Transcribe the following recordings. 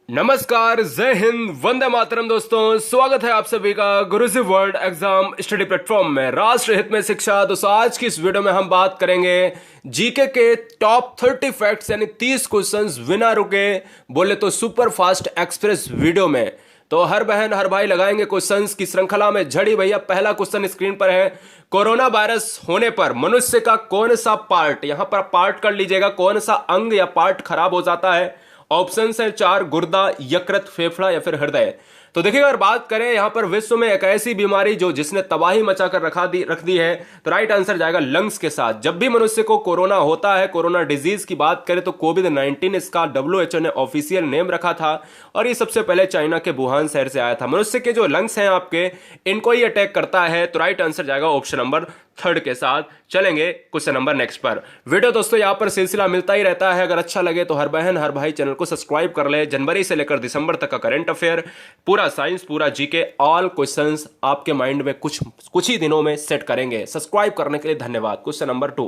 नमस्कार, जय हिंद, वंदे मातरम। दोस्तों, स्वागत है आप सभी का गुरुजी वर्ल्ड एग्जाम स्टडी प्लेटफॉर्म में राष्ट्र हित में शिक्षा। दोस्तों, आज की इस वीडियो में हम बात करेंगे जीके के टॉप 30 फैक्ट्स यानी 30 क्वेश्चंस बिना रुके, बोले तो सुपर फास्ट एक्सप्रेस वीडियो में। तो हर बहन हर भाई लगाएंगे क्वेश्चंस की श्रृंखला में झड़ी। भैया, पहला क्वेश्चन स्क्रीन पर है। कोरोना वायरस होने पर मनुष्य का कौन सा पार्ट, यहां पर पार्ट कर लीजिएगा, कौन सा अंग या पार्ट खराब हो जाता है? ऑप्शन है 4, गुर्दा, यकृत, फेफड़ा या फिर हृदय। तो देखिए, अगर बात करें यहां पर विश्व में एक ऐसी बीमारी जिसने तबाही मचाकर रख दी है, तो राइट आंसर जाएगा लंग्स के साथ। जब भी मनुष्य को कोरोना होता है, कोरोना डिजीज की बात करें तो कोविड-19 इसका WHO ने ऑफिशियल नेम रखा था और ये सबसे पहले चाइना के वुहान शहर से आया था। मनुष्य के जो लंग्स हैं आपके, इनको ही अटैक करता है। तो राइट आंसर जाएगा ऑप्शन नंबर 3 के साथ। चलेंगे क्वेश्चन नंबर नेक्स्ट पर। वीडियो दोस्तों यहां पर सिलसिला मिलता ही रहता है, अगर अच्छा लगे तो हर बहन हर भाई चैनल को सब्सक्राइब कर ले। जनवरी से लेकर दिसंबर तक का करंट अफेयर, पूरा साइंस, पूरा जीके, ऑल क्वेश्चंस आपके माइंड में कुछ ही दिनों में सेट करेंगे। सब्सक्राइब करने के लिए धन्यवाद। क्वेश्चन नंबर 2,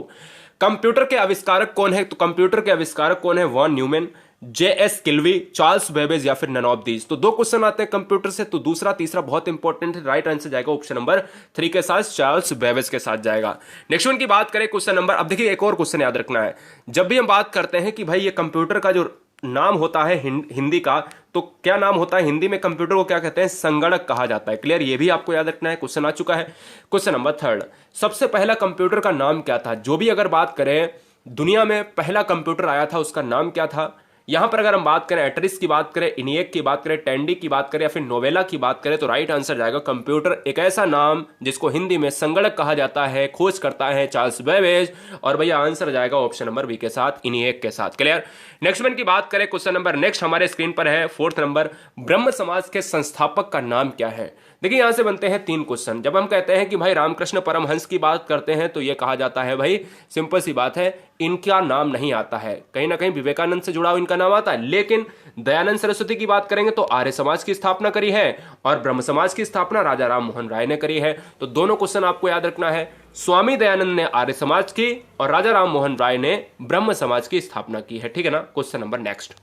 कंप्यूटर के आविष्कारक कौन है? तो कंप्यूटर के आविष्कारक कौन है? Von Neumann, JS Kilby, Charles Babbage या फिर नन ऑफ दीज। तो 2 क्वेश्चन आते हैं कंप्यूटर से, तो दूसरा तीसरा बहुत इंपॉर्टेंट है। राइट आंसर जाएगा ऑप्शन नंबर 3 के साथ, चार्ल्स बेबेज के साथ जाएगा। नेक्स्ट वन की बात करें क्वेश्चन नंबर, अब देखिए एक और क्वेश्चन याद रखना है। जब भी हम बात करते हैं कि भाई ये कंप्यूटर का जो नाम होता है हिंदी का, तो क्या नाम होता है हिंदी में? कंप्यूटर को क्या कहते हैं? संगणक कहा जाता है। क्लियर? ये भी आपको याद रखना है, क्वेश्चन आ चुका है। क्वेश्चन नंबर 3, सबसे पहला कंप्यूटर का नाम क्या था? जो भी अगर बात करें दुनिया में पहला कंप्यूटर आया था, उसका नाम क्या था? यहां पर अगर हम बात करें एटरिस की बात करें, इनिएक की बात करें, टेंडी की बात करें या फिर नोवेला की बात करें, तो राइट आंसर जाएगा कंप्यूटर एक ऐसा नाम जिसको हिंदी में संगणक कहा जाता है, खोज करता है चार्ल्स बेबेज। और भैया आंसर जाएगा ऑप्शन नंबर बी के साथ, इनिएक के साथ। क्लियर? नेक्स्ट वन की बात करें, क्वेश्चन नंबर नेक्स्ट हमारे स्क्रीन पर है 4th नंबर, ब्रह्म समाज के संस्थापक का नाम क्या है? देखिए, यहां से बनते हैं 3 क्वेश्चन। जब हम कहते हैं कि भाई रामकृष्ण परमहंस की बात करते हैं, तो यह कहा जाता है भाई सिंपल सी बात है, इनका नाम नहीं आता है। कहीं ना कहीं विवेकानंद से जुड़ा हुआ इनका नाम आता है, लेकिन दयानंद सरस्वती की बात करेंगे तो आर्य समाज की स्थापना करी है और ब्रह्म समाज की स्थापना राजा राम मोहन राय ने करी है। तो दोनों क्वेश्चन आपको याद रखना है। स्वामी दयानंद ने आर्य समाज की और राजा राम मोहन राय ने ब्रह्म समाज की स्थापना की है। ठीक है ना? क्वेश्चन नंबर नेक्स्ट,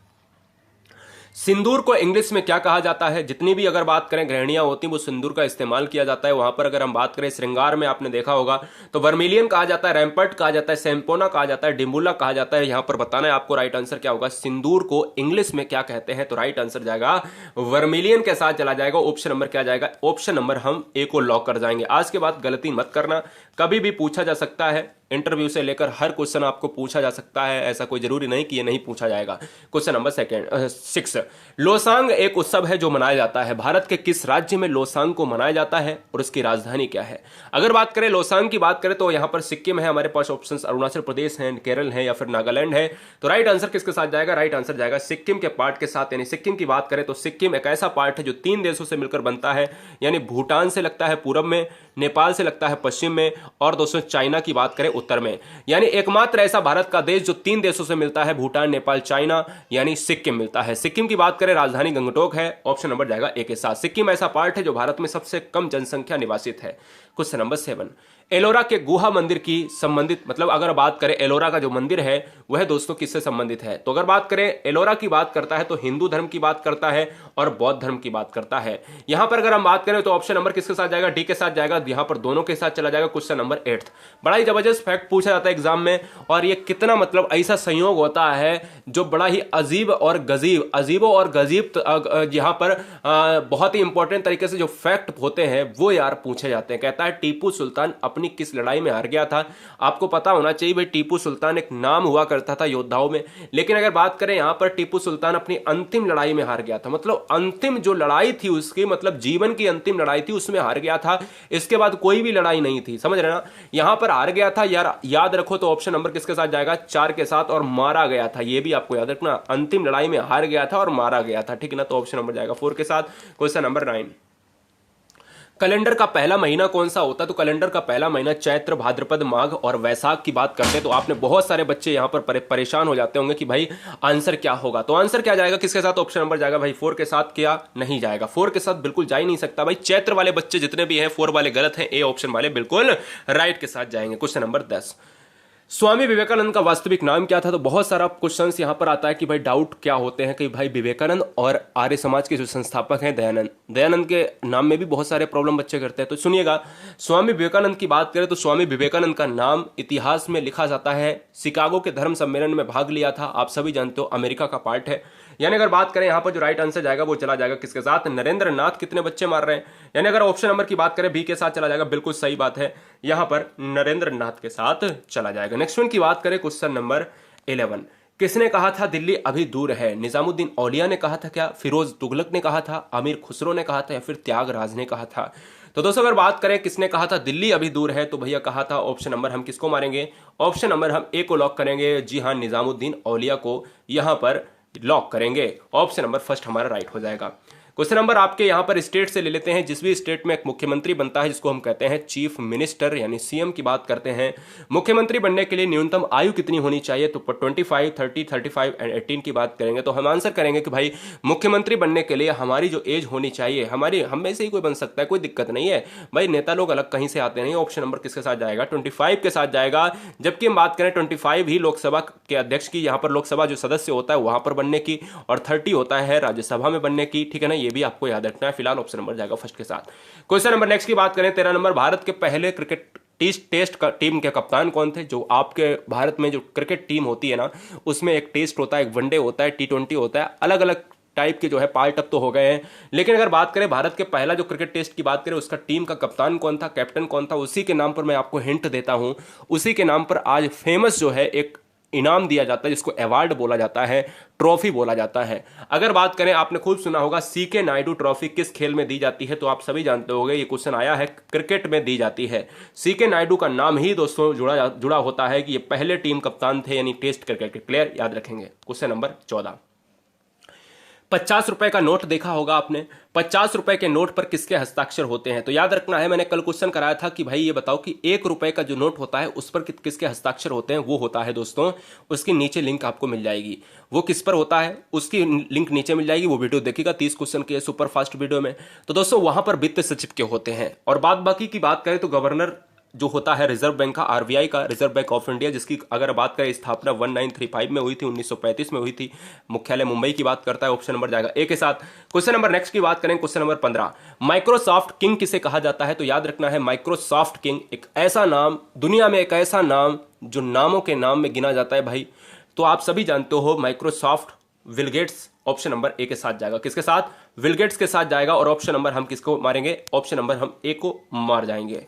सिंदूर को इंग्लिश में क्या कहा जाता है? जितनी भी अगर बात करें गृहिणियां होती हैं वो सिंदूर का इस्तेमाल किया जाता है। वहां पर अगर हम बात करें श्रृंगार में, आपने देखा होगा तो वर्मिलियन कहा जाता है, रैम्पर्ट कहा जाता है, सैम्पोना कहा जाता है, डिम्बुला कहा जाता है। यहां पर बताना है आपको राइट आंसर क्या होगा। सिंदूर को इंग्लिश में क्या कहते हैं? तो राइट आंसर जाएगा वर्मिलियन के साथ चला जाएगा। ऑप्शन नंबर क्या जाएगा? ऑप्शन नंबर हम ए को लॉक कर जाएंगे। आज के बाद गलती मत करना, कभी भी पूछा जा सकता है, इंटरव्यू से लेकर हर क्वेश्चन आपको पूछा जा सकता है, ऐसा कोई जरूरी नहीं कि ये नहीं पूछा जाएगा। क्वेश्चन नंबर 6, लोसांग एक उत्सव है जो मनाया जाता है। भारत के किस राज्य में लोसांग को मनाया जाता है और उसकी राजधानी क्या है? अगर बात करें लोसांग की बात करें तो यहां पर सिक्किम है, हमारे पास ऑप्शन अरुणाचल प्रदेश है, केरल है या फिर नागालैंड है। तो राइट आंसर किसके साथ जाएगा? राइट आंसर जाएगा सिक्किम के पार्ट के साथ। यानी सिक्किम की बात करें तो सिक्किम एक ऐसा पार्ट है जो 3 देशों से मिलकर बनता है, यानी भूटान से लगता है पूरब में, नेपाल से लगता है पश्चिम में, और दोस्तों चाइना की बात करें उत्तर में। यानी एकमात्र ऐसा भारत का देश जो 3 देशों से मिलता है, भूटान, नेपाल, चाइना, यानी सिक्किम मिलता है। सिक्किम की बात करें राजधानी गंगटोक है। ऑप्शन नंबर जाएगा ए के साथ। सिक्किम ऐसा पार्ट है जो भारत में सबसे कम जनसंख्या निवासित है। क्वेश्चन नंबर 7, एलोरा के गुहा मंदिर की संबंधित, मतलब अगर बात करें एलोरा का जो मंदिर है वह दोस्तों किससे संबंधित है? तो अगर बात करें एलोरा की बात करता है तो हिंदू धर्म की बात करता है और बौद्ध धर्म की बात करता है। यहां पर अगर हम बात करें तो ऑप्शन नंबर किसके साथ जाएगा? डी के साथ जाएगा। यहां पर दोनों के साथ चला जाएगा। क्वेश्चन नंबर 8, बड़ा ही जबरदस्त फैक्ट पूछा जाता है एग्जाम में, और ये कितना मतलब ऐसा संयोग होता है जो बड़ा ही अजीबो और गजीब यहां पर बहुत ही इंपॉर्टेंट तरीके से जो फैक्ट होते हैं वो यार पूछे जाते हैं। कहता है टीपू सुल्तान अपनी किस लड़ाई में हार गया था? आपको पता होना चाहिए भाई, टीपू सुल्तान एक नाम हुआ करता था योद्धाओं में, लेकिन अगर बात करें यहां पर टीपू सुल्तान अपनी अंतिम लड़ाई में हार गया था। मतलब अंतिम जो लड़ाई थी उसकी, मतलब जीवन की अंतिम लड़ाई थी, उसमें हार गया था। इसके बाद कोई भी लड़ाई नहीं थी, समझ रहे ना? यहां पर हार गया था यार, याद रखो। तो ऑप्शन नंबर किसके साथ जाएगा? 4 के साथ, और मारा गया था। यह भी आपको याद रखना, अंतिम लड़ाई में हार गया था और मारा गया था। ठीक है ना? तो ऑप्शन नंबर जाएगा 4 के साथ। क्वेश्चन नंबर 9, कैलेंडर का पहला महीना कौन सा होता है? तो कैलेंडर का पहला महीना चैत्र, भाद्रपद, माघ और वैशाख की बात करते हैं। तो आपने बहुत सारे बच्चे यहां पर परेशान हो जाते होंगे कि भाई आंसर क्या होगा। तो आंसर क्या जाएगा किसके साथ? ऑप्शन नंबर जाएगा भाई 4 के साथ। क्या नहीं जाएगा? 4 के साथ बिल्कुल जा ही नहीं सकता भाई। चैत्र वाले बच्चे जितने भी हैं 4 वाले गलत हैं, ए ऑप्शन वाले बिल्कुल राइट के साथ जाएंगे। क्वेश्चन नंबर 10, स्वामी विवेकानंद का वास्तविक नाम क्या था? तो बहुत सारा क्वेश्चंस यहाँ पर आता है कि भाई डाउट क्या होते हैं कि भाई विवेकानंद और आर्य समाज के जो संस्थापक हैं दयानंद के नाम में भी बहुत सारे प्रॉब्लम बच्चे करते हैं। तो सुनिएगा, स्वामी विवेकानंद की बात करें तो स्वामी विवेकानंद का नाम इतिहास में लिखा जाता है, शिकागो के धर्म सम्मेलन में भाग लिया था, आप सभी जानते हो अमेरिका का पार्ट है। यानी अगर बात करें यहाँ पर जो राइट आंसर जाएगा वो चला जाएगा किसके साथ? नरेंद्र नाथ। कितने बच्चे मार रहे हैं? यानी अगर ऑप्शन नंबर की बात करें बी के साथ चला जाएगा, बिल्कुल सही बात है, यहां पर नरेंद्र नाथ के साथ चला जाएगा। नेक्स्ट वन की बात करें, क्वेश्चन नंबर 11, किसने कहा था दिल्ली अभी दूर है? निजामुद्दीन औलिया ने कहा था क्या, फिरोज तुगलक ने कहा था, अमीर खुसरो ने कहा था, या फिर त्यागराज ने कहा था? तो दोस्तों अगर बात करें किसने कहा था दिल्ली अभी दूर है, तो भैया कहा था ऑप्शन नंबर हम किसको मारेंगे? ऑप्शन नंबर हम ए को लॉक करेंगे। जी हाँ, निजामुद्दीन औलिया को यहां पर लॉक करेंगे। ऑप्शन नंबर फर्स्ट हमारा राइट हो जाएगा। क्वेश्चन नंबर आपके यहां पर स्टेट से ले लेते हैं। जिस भी स्टेट में एक मुख्यमंत्री बनता है जिसको हम कहते हैं चीफ मिनिस्टर यानी सीएम की बात करते हैं, मुख्यमंत्री बनने के लिए न्यूनतम आयु कितनी होनी चाहिए? तो 25, 30, 35 एंड 18 की बात करेंगे तो हम आंसर करेंगे कि भाई मुख्यमंत्री बनने के लिए हमारी जो एज होनी चाहिए, हमारी हम में से ही कोई बन सकता है, कोई दिक्कत नहीं है भाई, नेता लोग अलग कहीं से आते नहीं। ऑप्शन नंबर किसके साथ जाएगा? 25 के साथ जाएगा। जबकि हम बात करें 25 ही लोकसभा के अध्यक्ष की, यहाँ पर लोकसभा जो सदस्य होता है वहां पर बनने की, और 30 होता है राज्यसभा में बनने की। ठीक है ना, ये भी आपको याद रखना है। फिलहाल ऑप्शन नंबर जाएगा फर्स्ट के साथ। क्वेश्चन नंबर नेक्स्ट की बात करें, 13 नंबर, भारत के पहले क्रिकेट टेस्ट का टीम के कप्तान कौन थे? जो आपके भारत में जो क्रिकेट टीम होती है ना, उसमें एक टेस्ट होता है, एक वनडे होता है, T20 होता है, अलग अलग टाइप के जो है पार्ट अब तो हो गए हैं। लेकिन अगर बात करें भारत के पहला जो क्रिकेट टेस्ट की बात करें, उसका टीम का कप्तान कौन था, कैप्टन कौन था, उसी के नाम पर मैं आपको हिंट देता हूं। उसी के नाम पर आज फेमस जो है एक इनाम दिया जाता है जिसको अवार्ड बोला जाता है, ट्रॉफी बोला जाता है। अगर बात करें, आपने खूब सुना होगा सीके नायडू ट्रॉफी किस खेल में दी जाती है? तो आप सभी जानते होंगे, ये क्वेश्चन आया है, क्रिकेट में दी जाती है। सीके नायडू का नाम ही दोस्तों जुड़ा होता है कि ये पहले टीम कप्तान थे, यानी टेस्ट क्रिकेट के प्लेयर, याद रखेंगे। क्वेश्चन नंबर 14, 50 रुपए का नोट देखा होगा आपने। 50 रुपए के नोट पर किसके हस्ताक्षर होते हैं? तो याद रखना है, मैंने कल क्वेश्चन कराया था कि भाई ये बताओ कि 1 रुपए का जो नोट होता है उस पर किसके हस्ताक्षर होते हैं? वो होता है दोस्तों, उसके नीचे लिंक आपको मिल जाएगी। वो किस पर होता है उसकी लिंक नीचे मिल जाएगी, वो वीडियो देखिएगा, 30 क्वेश्चन के सुपर फास्ट वीडियो में। तो दोस्तों वहां पर वित्त सचिव के होते हैं। और बाद बाकी की बात करें तो गवर्नर जो होता है रिजर्व बैंक का, आरबीआई का, रिजर्व बैंक ऑफ इंडिया, जिसकी अगर बात करें स्थापना 1935 में हुई थी, 1935 में हुई थी, मुख्यालय मुंबई की बात करता है। ऑप्शन नंबर जाएगा ए के साथ। क्वेश्चन नंबर नेक्स्ट की बात करें, क्वेश्चन नंबर 15, माइक्रोसॉफ्ट किंग किसे कहा जाता है? तो याद रखना है, माइक्रोसॉफ्ट किंग एक ऐसा नाम, दुनिया में एक ऐसा नाम जो नामों के नाम में गिना जाता है भाई। तो आप सभी जानते हो Microsoft Bill Gates. Option number A के साथ जाएगा, किसके साथ? बिल गेट्स के साथ जाएगा। और ऑप्शन नंबर हम किसको मारेंगे? ऑप्शन नंबर हम ए को मार जाएंगे।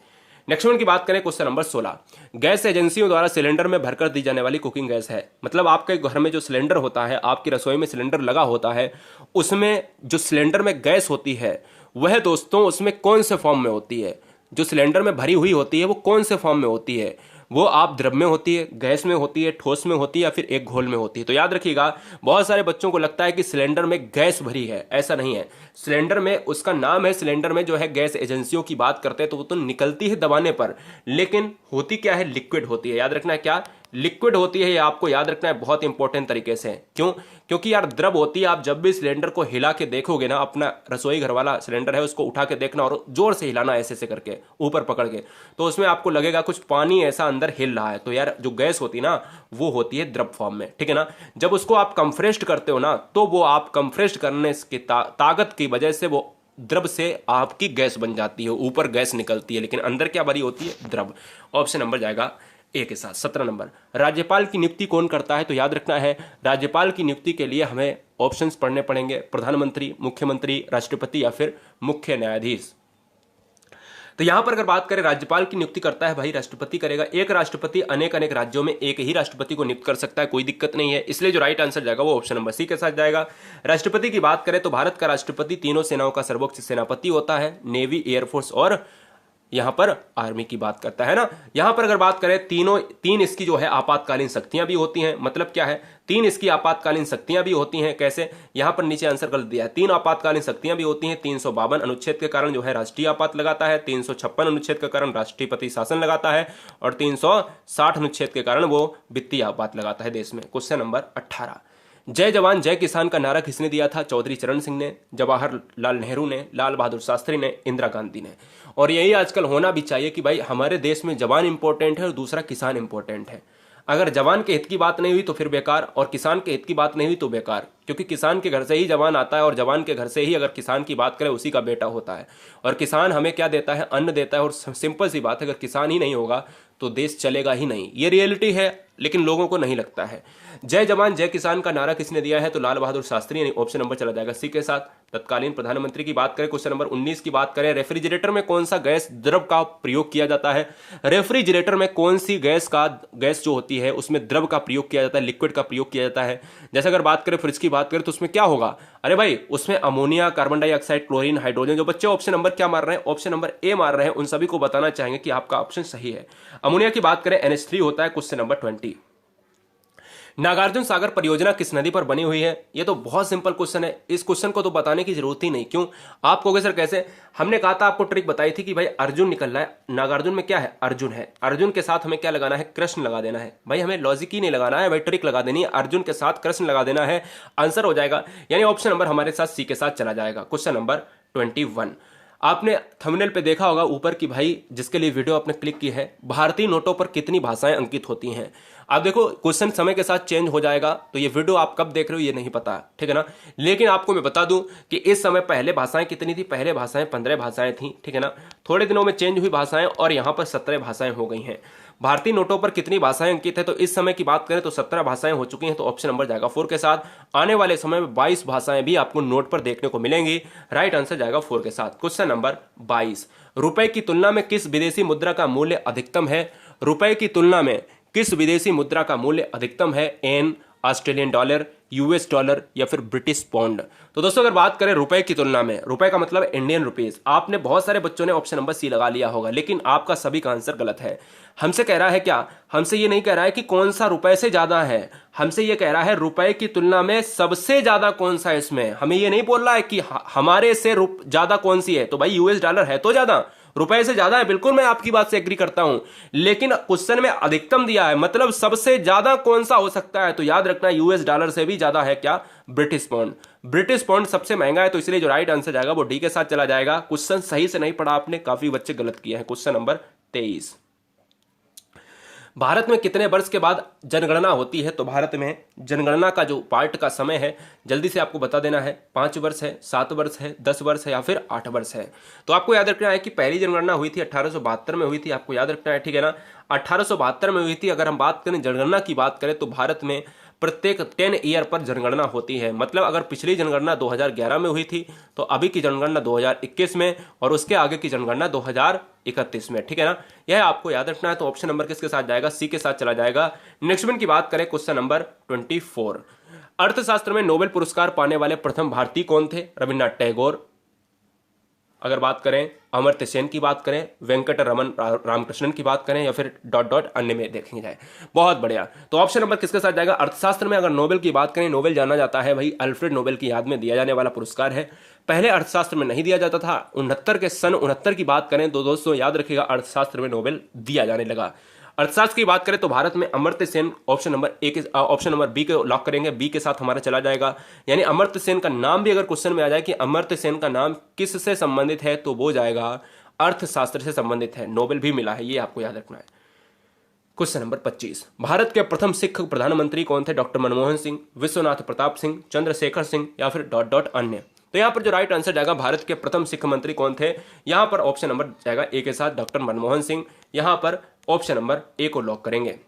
नेक्स्ट वन की बात करें, क्वेश्चन नंबर 16, गैस एजेंसियों द्वारा सिलेंडर में भरकर दी जाने वाली कुकिंग गैस है। मतलब आपके घर में जो सिलेंडर होता है, आपकी रसोई में सिलेंडर लगा होता है, उसमें जो सिलेंडर में गैस होती है वह दोस्तों उसमें कौन से फॉर्म में होती है? जो सिलेंडर में भरी हुई होती है वो कौन से फॉर्म में होती है? वो आप द्रव में होती है, गैस में होती है, ठोस में होती है, या फिर एक घोल में होती है? तो याद रखिएगा, बहुत सारे बच्चों को लगता है कि सिलेंडर में गैस भरी है, ऐसा नहीं है। सिलेंडर में उसका नाम है, सिलेंडर में जो है गैस एजेंसियों की बात करते हैं तो वो तो निकलती है दबाने पर, लेकिन होती क्या है? लिक्विड होती है। याद रखना है, क्या लिक्विड होती है, ये आपको याद रखना है बहुत इंपॉर्टेंट तरीके से। क्यों? क्योंकि यार द्रव होती है। आप जब भी सिलेंडर को हिला के देखोगे ना, अपना रसोई घर वाला सिलेंडर है उसको उठा के देखना और जोर से हिलाना ऐसे ऐसे करके ऊपर पकड़ के, तो उसमें आपको लगेगा कुछ पानी ऐसा अंदर हिल रहा है। तो यार जो गैस होती है ना, वो होती है द्रव फॉर्म में, ठीक है ना। जब उसको आप कंप्रेस्ड करते हो ना, तो वो आप कंप्रेस्ड करने की ताकत की वजह से वो द्रव से आपकी गैस बन जाती है, ऊपर गैस निकलती है, लेकिन अंदर क्या भरी होती है? द्रव। ऑप्शन नंबर जाएगा ए के साथ। 17 नंबर, राज्यपाल की नियुक्ति कौन करता है? तो याद रखना है, राज्यपाल की नियुक्ति के लिए हमें ऑप्शंस पढ़ने पड़ेंगे, प्रधानमंत्री, मुख्यमंत्री, राष्ट्रपति या फिर मुख्य न्यायाधीश। तो यहां पर अगर बात करें, राज्यपाल की नियुक्ति करता है भाई राष्ट्रपति करेगा। एक राष्ट्रपति अनेक अनेक राज्यों में एक ही राष्ट्रपति को नियुक्त कर सकता है, कोई दिक्कत नहीं है। इसलिए जो राइट आंसर जाएगा वो ऑप्शन नंबर सी के साथ जाएगा। राष्ट्रपति की बात करें तो भारत का राष्ट्रपति तीनों सेनाओं का सर्वोच्च सेनापति होता है, नेवी, एयरफोर्स और यहां पर आर्मी की बात करता है ना। यहां पर अगर बात करें, तीन इसकी जो है आपातकालीन शक्तियां भी होती हैं। मतलब क्या है? 3 इसकी आपातकालीन शक्तियां भी होती हैं। कैसे? यहां पर नीचे आंसर गलत दिया है। 3 आपातकालीन शक्तियां भी होती हैं। 352 अनुच्छेद के कारण जो है राष्ट्रीय आपात लगाता है, 356 अनुच्छेद के कारण राष्ट्रपति शासन लगाता है, और 360 अनुच्छेद के कारण वो वित्तीय आपात लगाता है देश में। क्वेश्चन नंबर 18, जय जवान जय किसान का नारा किसने दिया था? चौधरी चरण सिंह ने, जवाहरलाल नेहरू ने, लाल बहादुर शास्त्री ने, इंदिरा गांधी ने। और यही आजकल होना भी चाहिए कि भाई हमारे देश में जवान इंपॉर्टेंट है और दूसरा किसान इंपॉर्टेंट है। अगर जवान के हित की बात नहीं हुई तो फिर बेकार, और किसान के हित की बात नहीं हुई तो बेकार, क्योंकि किसान के घर से ही जवान आता है और जवान के घर से ही अगर किसान की बात करें उसी का बेटा होता है। और किसान हमें क्या देता है? अन्न देता है। और सिंपल सी बात है, अगर किसान ही नहीं होगा तो देश चलेगा ही नहीं। ये रियलिटी है, लेकिन लोगों को नहीं लगता है। जय जवान जय किसान का नारा किसने दिया है? तो लाल बहादुर शास्त्री, यानी ऑप्शन नंबर चला जाएगा सी के साथ। तत्कालीन प्रधानमंत्री की बात करें, क्वेश्चन नंबर 19 की बात करें, रेफ्रिजरेटर में कौन सा गैस द्रव का प्रयोग किया जाता है? रेफ्रिजरेटर में कौन सी गैस जो होती है उसमें द्रव का प्रयोग किया जाता है, लिक्विड का प्रयोग किया जाता है? जैसे अगर बात करें फ्रिज की बात करें तो उसमें क्या होगा? अरे भाई, उसमें ammonia, carbon dioxide, chlorine, hydrogen. जो बच्चे ऑप्शन नंबर क्या मार रहे हैं? ऑप्शन नंबर ए मार रहे हैं, उन सभी को बताना चाहेंगे कि आपका ऑप्शन सही है। अमोनिया की बात करें NH3 होता है। क्वेश्चन नंबर 20, नागार्जुन सागर परियोजना किस नदी पर बनी हुई है? ये तो बहुत सिंपल क्वेश्चन है, इस क्वेश्चन को तो बताने की जरूरत ही नहीं। क्यों? आप कहोगे सर कैसे? हमने कहा था, आपको ट्रिक बताई थी कि भाई अर्जुन निकल रहा है, नागार्जुन में क्या है? अर्जुन है। अर्जुन के साथ हमें क्या लगाना है? कृष्ण लगा देना है। भाई हमें लॉजिक ही नहीं लगाना है, भाई ट्रिक लगा देनी है। अर्जुन के साथ कृष्ण लगा देना है, आंसर हो जाएगा। यानी ऑप्शन नंबर हमारे साथ सी के साथ चला जाएगा। क्वेश्चन नंबर 21, आपने थंबनेल पे देखा होगा ऊपर की भाई, जिसके लिए वीडियो आपने क्लिक की है, भारतीय नोटों पर कितनी भाषाएं अंकित होती हैं? आप देखो, क्वेश्चन समय के साथ चेंज हो जाएगा, तो ये वीडियो आप कब देख रहे हो ये नहीं पता, ठीक है ना। लेकिन आपको मैं बता दूं कि इस समय पहले भाषाएं कितनी थी? पहले भाषाएं 15 भाषाएं थी, ठीक है ना। थोड़े दिनों में चेंज हुई भाषाएं और यहां पर 17 भाषाएं हो गई हैं। भारतीय नोटों पर कितनी भाषाएं अंकित है? तो इस समय की बात करें तो 17 भाषाएं हो चुकी हैं, तो ऑप्शन नंबर जाएगा 4 के साथ। आने वाले समय में 22 भाषाएं भी आपको नोट पर देखने को मिलेंगी। राइट आंसर जाएगा 4 के साथ। क्वेश्चन नंबर 22, रुपए की तुलना में किस विदेशी मुद्रा का मूल्य अधिकतम है? रुपए की तुलना में किस विदेशी मुद्रा का मूल्य अधिकतम है? Yen, Australian dollar, US dollar या फिर ब्रिटिश पौंड? तो दोस्तों अगर बात करें रुपए की तुलना में, रुपए का मतलब इंडियन रुपीज। आपने बहुत सारे बच्चों ने ऑप्शन नंबर सी लगा लिया होगा, लेकिन आपका सभी का आंसर गलत है। हमसे कह रहा है क्या? हमसे ये नहीं कह रहा है कि कौन सा रुपए से ज्यादा है, हमसे ये कह रहा है रुपए की तुलना में सबसे ज्यादा कौन सा है इसमें। हमें ये नहीं बोल रहा है कि हमारे से ज्यादा कौन सी है। तो भाई US डॉलर है तो ज्यादा, रुपए से ज्यादा है, बिल्कुल मैं आपकी बात से एग्री करता हूं, लेकिन क्वेश्चन में अधिकतम दिया है, मतलब सबसे ज्यादा कौन सा हो सकता है? तो याद रखना US डॉलर से भी ज्यादा है क्या? British pound. ब्रिटिश पौंड सबसे महंगा है, तो इसलिए जो राइट आंसर जाएगा वो डी के साथ चला जाएगा। क्वेश्चन सही से नहीं पढ़ा आपने, काफी बच्चे गलत किए हैं। क्वेश्चन नंबर 23, भारत में कितने वर्ष के बाद जनगणना होती है? तो भारत में जनगणना का जो पार्ट का समय है, जल्दी से आपको बता देना है, 5 वर्ष है, 7 वर्ष है, 10 वर्ष है या फिर 8 वर्ष है। तो आपको याद रखना है कि पहली जनगणना हुई थी 1872 में हुई थी, आपको याद रखना है, ठीक है ना। 1872 में हुई थी। अगर हम बात करें जनगणना की बात करें तो भारत में प्रत्येक 10 ईयर पर जनगणना होती है। मतलब अगर पिछली जनगणना 2011 में हुई थी तो अभी की जनगणना 2021 में, और उसके आगे की जनगणना 2031 में, ठीक है ना। यह आपको याद रखना है। तो ऑप्शन नंबर किसके साथ जाएगा? सी के साथ चला जाएगा। नेक्स्ट वन की बात करें, क्वेश्चन नंबर 24, अर्थशास्त्र में नोबेल पुरस्कार पाने वाले प्रथम भारतीय कौन थे? रविन्द्रनाथ टैगोर। अगर बात करें अमर्त्य सेन की बात करें, वेंकट रमन रामकृष्णन की बात करें, या फिर डॉट डॉट अन्य में देखेंगे जाए। बहुत बढ़िया। तो ऑप्शन नंबर किसके साथ जाएगा? अर्थशास्त्र में अगर नोबेल की बात करें, नोबेल जाना जाता है भाई अल्फ्रेड नोबेल की याद में दिया जाने वाला पुरस्कार है। पहले अर्थशास्त्र में नहीं दिया जाता था। 69 की बात करें तो दोस्तों याद रखिएगा अर्थशास्त्र में नोबेल दिया जाने लगा। अर्थशास्त्र की बात करें तो भारत में Amartya Sen, option number B को लॉक करेंगे, बी के साथ हमारा चला जाएगा। यानी अमर्त्य सेन का नाम भी अगर क्वेश्चन में आ जाए कि अमर्त्य सेन का नाम किससे संबंधित है, तो वो जाएगा अर्थशास्त्र से संबंधित है। नोबेल भी मिला है, ये आपको याद रखना है। क्वेश्चन नंबर 25, भारत के प्रथम सिख प्रधानमंत्री कौन थे? डॉक्टर मनमोहन सिंह, विश्वनाथ प्रताप सिंह, चंद्रशेखर सिंह या फिर डॉट डॉट अन्य। तो यहां पर जो राइट आंसर जाएगा, भारत के प्रथम सिख मंत्री कौन थे? यहां पर ऑप्शन नंबर जाएगा ए के साथ, डॉक्टर मनमोहन सिंह। यहां पर ऑप्शन नंबर ए को लॉक करेंगे।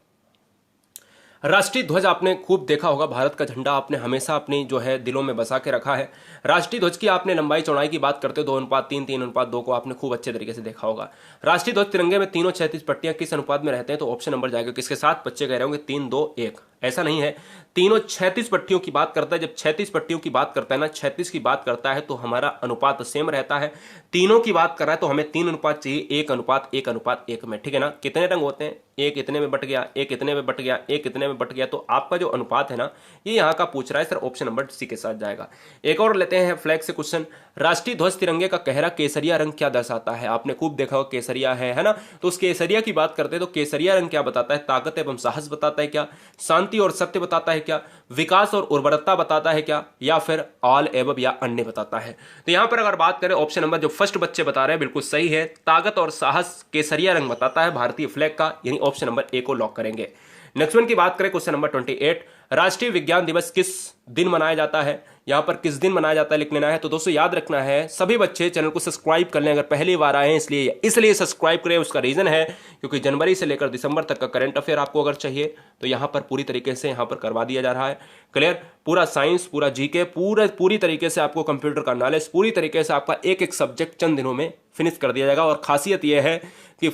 राष्ट्रीय ध्वज आपने खूब देखा होगा, भारत का झंडा आपने हमेशा अपनी जो है दिलों में बसा के रखा है। राष्ट्रीय ध्वज की आपने लंबाई चौड़ाई की बात करते हो 2:3, 3:2 को आपने खूब अच्छे तरीके से देखा होगा। राष्ट्रीय ध्वज तिरंगे में तीनों 36 पट्टियां किस अनुपात में रहते हैं? तो ऑप्शन नंबर जाएगा किसके साथ? बच्चे कह रहे होंगे 3:2:1, ऐसा नहीं है। तीनों 36 पट्टियों की बात करता है। जब 36 पट्टियों की बात करता है ना, 36 की बात करता है तो हमारा अनुपात सेम रहता है। तीनों की बात कर रहा है तो हमें 3 अनुपात चाहिए, 1:1:1 में, ठीक है ना। कितने रंग होते हैं? एक इतने में बट गया, एक इतने में बट गया, एक इतने में बट गया। तो आपका जो अनुपात है ना, ये यहाँ का पूछ रहा है सर, ऑप्शन नंबर सी के साथ जाएगा। एक और लेते हैं फ्लैग से क्वेश्चन। राष्ट्रीय ध्वज तिरंगे का गहरा केसरिया रंग क्या दर्शाता है? आपने खूब देखा होगा केसरिया है ना। तो उस केसरिया की बात करते हैं तो केसरिया रंग क्या बताता है? ताकत एवं साहस बताता है क्या? शांति और सत्य बताता है क्या? विकास और उर्वरता बताता है क्या? या फिर ऑल एबव या अन्य बताता है? तो यहां पर अगर बात करें ऑप्शन नंबर जो फर्स्ट बच्चे बता रहे हैं बिल्कुल सही है। ताकत और साहस केसरिया रंग बताता है भारतीय फ्लैग का, यानी ऑप्शन नंबर ए को लॉक करेंगे। नेक्स्ट वन की बात करें, क्वेश्चन नंबर 28, राष्ट्रीय विज्ञान दिवस किस दिन मनाया जाता है? यहां पर किस दिन मनाया जाता है लिख लेना है। तो दोस्तों याद रखना है, सभी बच्चे चैनल को सब्सक्राइब कर लें अगर पहली बार आए हैं, इसलिए सब्सक्राइब करें। उसका रीजन है क्योंकि जनवरी से लेकर दिसंबर तक का करंट अफेयर आपको अगर चाहिए तो यहां पर पूरी तरीके से यहां पर करवा दिया जा रहा है। क्लियर? पूरा साइंस, पूरा जीके, पूरी तरीके से आपको कंप्यूटर का नॉलेज, पूरी तरीके से आपका एक एक सब्जेक्ट चंद दिनों में फिनिश कर दिया जाएगा। और खासियत यह है कि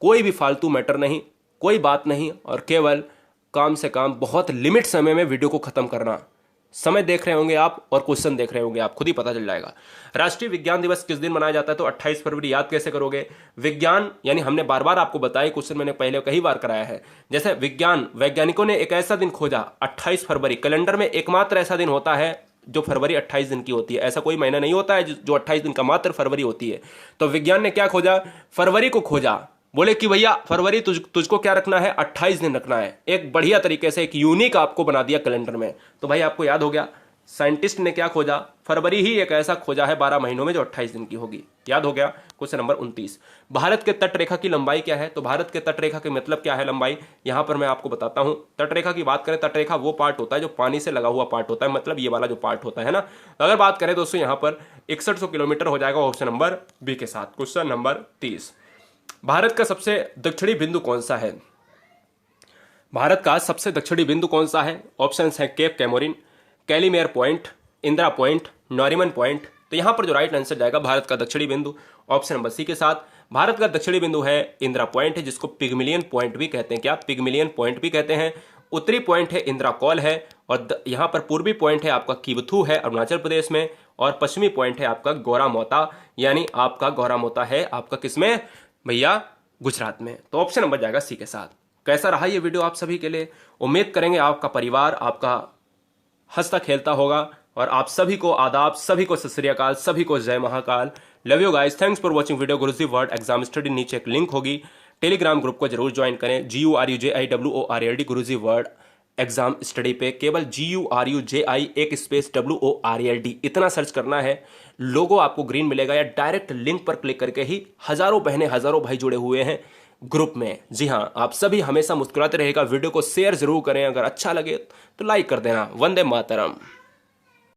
कोई भी फालतू मैटर नहीं, कोई बात नहीं, और केवल काम से काम बहुत लिमिट समय में वीडियो को खत्म करना। समय देख रहे होंगे आप और क्वेश्चन देख रहे होंगे आप, खुद ही पता चल जाएगा। राष्ट्रीय विज्ञान दिवस किस दिन मनाया जाता है? तो 28 फरवरी। याद कैसे करोगे? विज्ञान यानी हमने बार बार आपको बताया, क्वेश्चन मैंने पहले कई बार कराया है। जैसे वैज्ञानिकों ने एक ऐसा दिन खोजा 28 फरवरी। कैलेंडर में एकमात्र ऐसा दिन होता है जो फरवरी 28 दिन की होती है। ऐसा कोई महीना नहीं होता है जो 28 दिन का, मात्र फरवरी होती है। तो विज्ञान ने क्या खोजा? फरवरी को खोजा। बोले कि भैया फरवरी तुझको क्या रखना है? 28 दिन रखना है। एक बढ़िया तरीके से एक यूनिक आपको बना दिया कैलेंडर में। तो भाई आपको याद हो गया, साइंटिस्ट ने क्या खोजा? फरवरी ही एक ऐसा खोजा है 12 महीनों में जो 28 दिन की होगी। याद हो गया? क्वेश्चन नंबर 29, भारत के तट रेखा की लंबाई क्या है? तो भारत के तट रेखा के मतलब क्या है लंबाई? यहां पर मैं आपको बताता हूं। तट रेखा की बात करें, तट रेखा वो पार्ट होता है जो पानी से लगा हुआ पार्ट होता है, मतलब ये वाला जो पार्ट होता है ना। अगर बात करें दोस्तों यहां पर 6100 किलोमीटर हो जाएगा ऑप्शन नंबर बी के साथ। क्वेश्चन नंबर 30, भारत का सबसे दक्षिणी बिंदु कौन सा है? भारत का सबसे दक्षिणी बिंदु कौन सा है? ऑप्शंस है Cape Comorin, Calimere point, Indira point, Nariman point. तो यहां पर जो राइट आंसर जाएगा भारत का दक्षिणी बिंदु ऑप्शन नंबर सी के साथ। भारत का दक्षिणी बिंदु है इंदिरा पॉइंट है, जिसको पिगमिलियन पॉइंट भी कहते हैं। क्या? पिगमिलियन पॉइंट भी कहते हैं। उत्तरी पॉइंट है इंदिरा कॉल है, और यहां पर पूर्वी पॉइंट है आपका किवथू है अरुणाचल प्रदेश में, और पश्चिमी पॉइंट है आपका गौरा मोता, यानी आपका गौरा मोता है आपका किसमें भैया? गुजरात में। तो ऑप्शन नंबर जाएगा सी के साथ। कैसा रहा ये वीडियो आप सभी के लिए? उम्मीद करेंगे आपका परिवार आपका हंसता खेलता होगा। और आप सभी को आदाब, सभी को सत श्री अकाल, सभी को जय Mahakal. Love you guys, thanks for watching video. Guruji word exam study, नीचे एक लिंक होगी, टेलीग्राम ग्रुप को जरूर ज्वाइन करें। GURUJIWORLD गुरुजी वर्ड एग्जाम स्टडी पे केवल GURUJI एक स्पेस WORLD इतना सर्च करना है। लोगो आपको ग्रीन मिलेगा, या डायरेक्ट लिंक पर क्लिक करके ही हजारों बहनें हजारों भाई जुड़े हुए हैं ग्रुप में। जी हां, आप सभी हमेशा मुस्कुराते रहेगा। वीडियो को शेयर जरूर करें, अगर अच्छा लगे तो लाइक कर देना। वंदे मातरम।